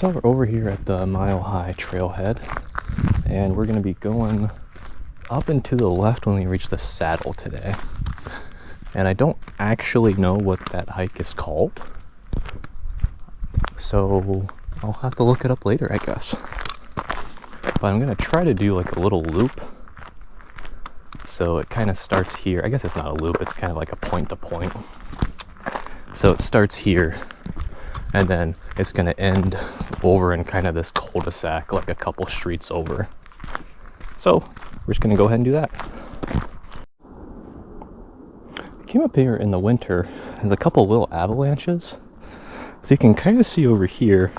So we're over here at the Mile High trailhead, and we're going to be going up and to the left when we reach the saddle today. And I don't actually know what that hike is called, so I'll have to look it up later, I guess. But I'm going to try to do like a little loop. So it kind of starts here. I guess it's not a loop, it's kind of like a point to point. So it starts here, and then it's going to end over in kind of this cul-de-sac, like a couple streets over. So we're just going to go ahead and do that. I came up here in the winter. There's a couple little avalanches. So you can kind of see over here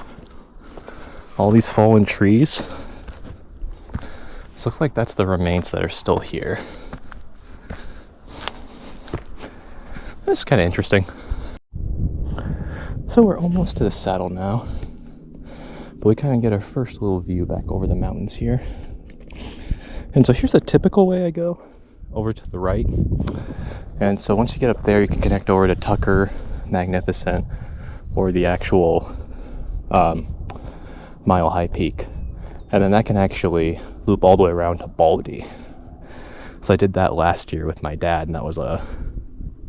all these fallen trees. This looks like that's the remains that are still here. That's kind of interesting. So we're almost to the saddle now, but we kind of get our first little view back over the mountains here. And so here's the typical way I go, over to the right. And so once you get up there, you can connect over to Tucker, Magnificent, or the actual Mile High Peak. And then that can actually loop all the way around to Baldy. So I did that last year with my dad, and that was a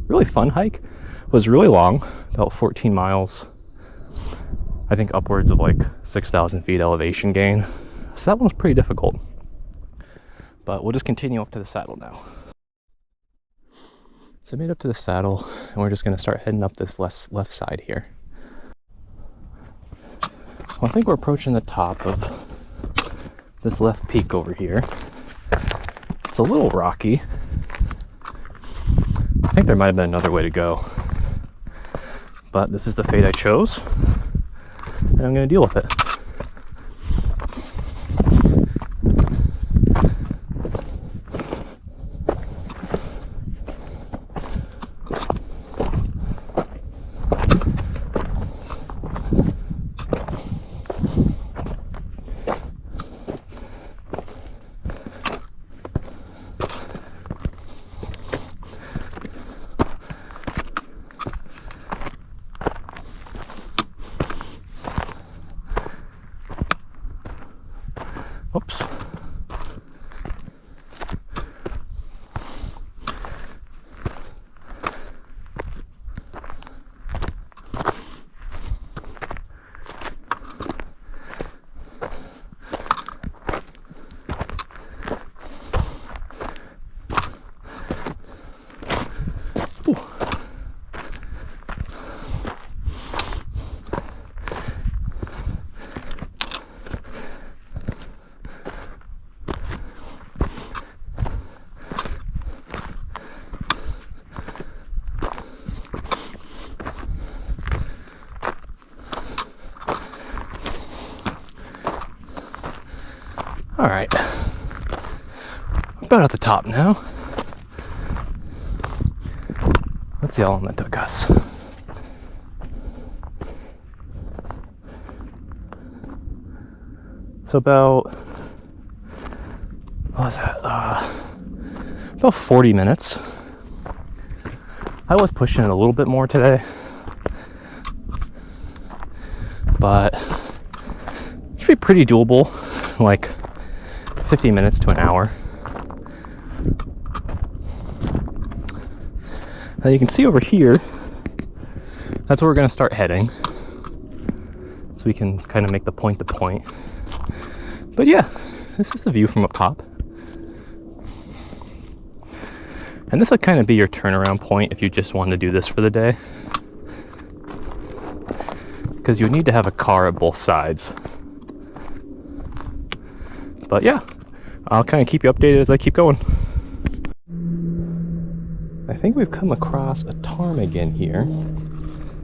really fun hike. It was really long, about 14 miles. I think upwards of like 6,000 feet elevation gain. So that one was pretty difficult. But we'll just continue up to the saddle now. So I made up to the saddle, and we're just going to start heading up this left side here. Well, I think we're approaching the top of this left peak over here. It's a little rocky. I think there might have been another way to go, but this is the fate I chose, and I'm going to deal with it. Oops. Ooh. All right, about at the top now. Let's see how long that took us. So about, what was that? About 40 minutes. I was pushing it a little bit more today, but it should be pretty doable, like 50 minutes to an hour. Now you can see over here, that's where we're going to start heading. So we can kind of make the point to point. But yeah, this is the view from up top. And this would kind of be your turnaround point if you just wanted to do this for the day, because you would need to have a car at both sides. But yeah, I'll kind of keep you updated as I keep going. I think we've come across a ptarmigan here.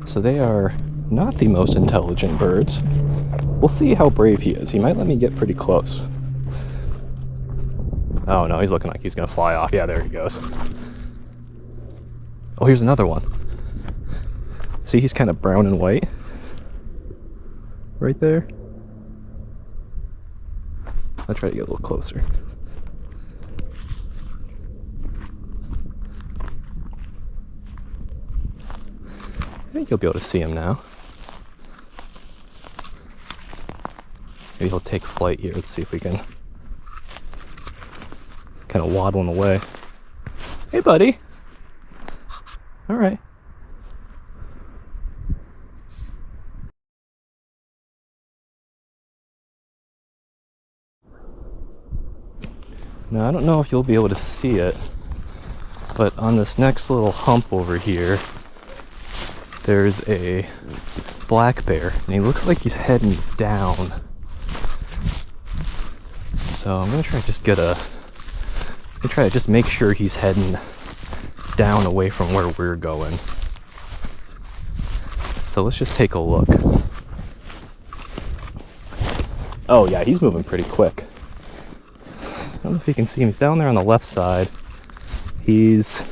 So they are not the most intelligent birds. We'll see how brave he is. He might let me get pretty close. Oh no, he's looking like he's gonna fly off. Yeah, there he goes. Oh, here's another one. See, he's kind of brown and white. Right there. I'll try to get a little closer. I think you'll be able to see him now. Maybe he'll take flight here. Let's see if we can kind of waddling away. Hey, buddy. All right. Now, I don't know if you'll be able to see it, but on this next little hump over here, there's a black bear, and he looks like he's heading down. So I'm gonna try to just make sure he's heading down away from where we're going. So let's just take a look. Oh yeah, he's moving pretty quick. I don't know if you can see him. He's down there on the left side. He's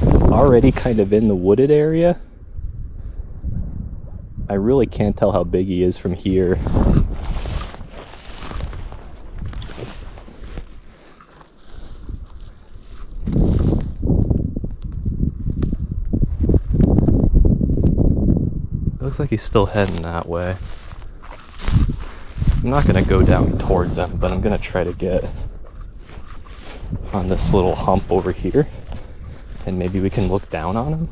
already kind of in the wooded area. I really can't tell how big he is from here. Looks like he's still heading that way. I'm not gonna go down towards him, but I'm gonna try to get on this little hump over here, and maybe we can look down on him.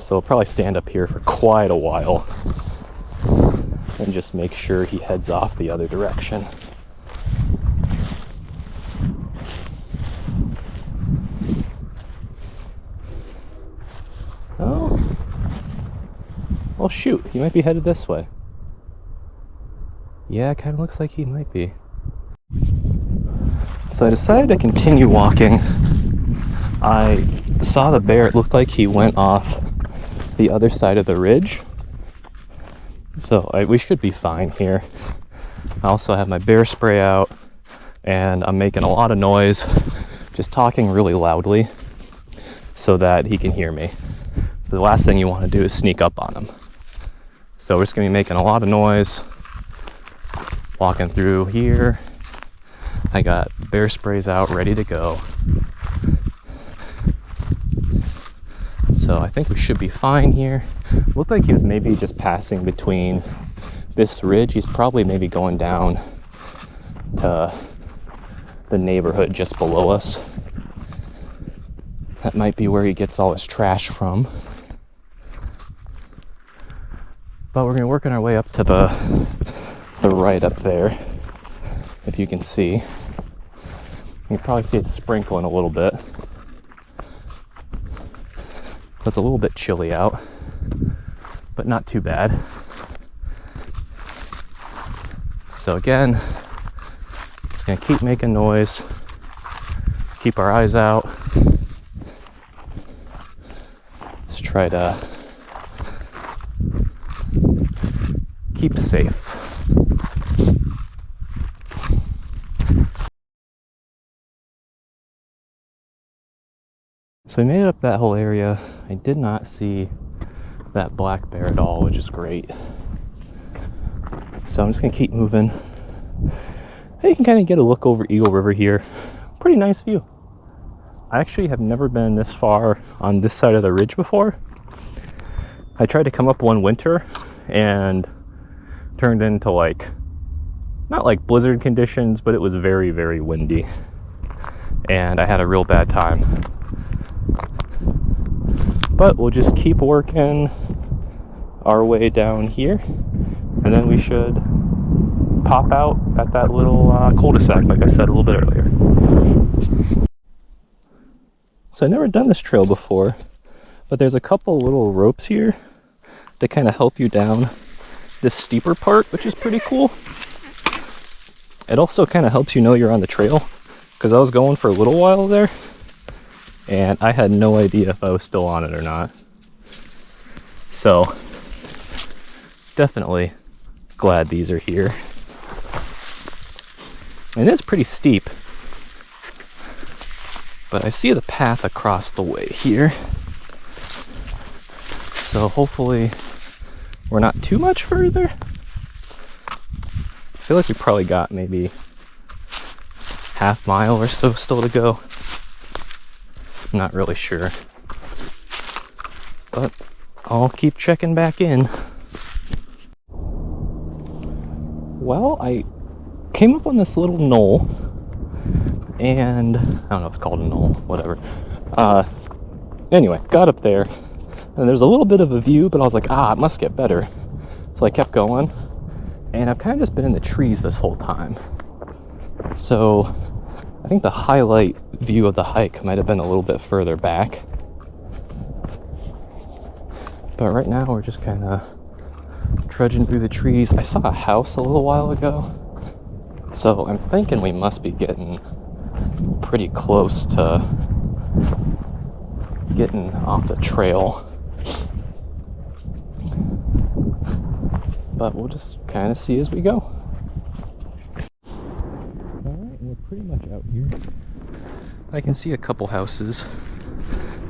So I'll probably stand up here for quite a while and just make sure he heads off the other direction. Oh, well shoot, he might be headed this way. Yeah, it kind of looks like he might be. So I decided to continue walking. I saw the bear. It looked like he went off the other side of the ridge. So we should be fine here. I also have my bear spray out, and I'm making a lot of noise, just talking really loudly so that he can hear me. So the last thing you want to do is sneak up on him. So we're just going to be making a lot of noise. Walking through here. I got bear sprays out ready to go. So I think we should be fine here. Looked like he was maybe just passing between this ridge. He's probably maybe going down to the neighborhood just below us. That might be where he gets all his trash from. But we're going to be working our way up to the right up there, if you can see. You can probably see it's sprinkling a little bit. So it's a little bit chilly out, but not too bad. So again, just gonna keep making noise, keep our eyes out, just try to keep safe. So we made it up that whole area. I did not see that black bear at all, which is great. So I'm just gonna keep moving. You can kind of get a look over Eagle River here. Pretty nice view. I actually have never been this far on this side of the ridge before. I tried to come up one winter and turned into not like blizzard conditions, but it was very, very windy. And I had a real bad time. But we'll just keep working our way down here, and then we should pop out at that little cul-de-sac, like I said a little bit earlier. So I've never done this trail before, but there's a couple little ropes here to kind of help you down this steeper part, which is pretty cool. It also kind of helps you know you're on the trail, because I was going for a little while there, and I had no idea if I was still on it or not. So, definitely glad these are here. And it's pretty steep, but I see the path across the way here. So hopefully we're not too much further. I feel like we probably got maybe half mile or so still to go. I'm not really sure. but I'll keep checking back in. Well, I came up on this little knoll, and I don't know if it's called a knoll, whatever. Anyway, got up there, and there's a little bit of a view, but I was like, it must get better. So I kept going, and I've kind of just been in the trees this whole time. So I think the highlight view of the hike might have been a little bit further back. But right now we're just kind of trudging through the trees. I saw a house a little while ago, so I'm thinking we must be getting pretty close to getting off the trail. But we'll just kind of see as we go. Alright, we're pretty much out here. I can see a couple houses,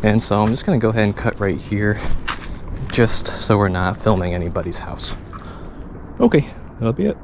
and so I'm just going to go ahead and cut right here, just so we're not filming anybody's house. Okay, that'll be it.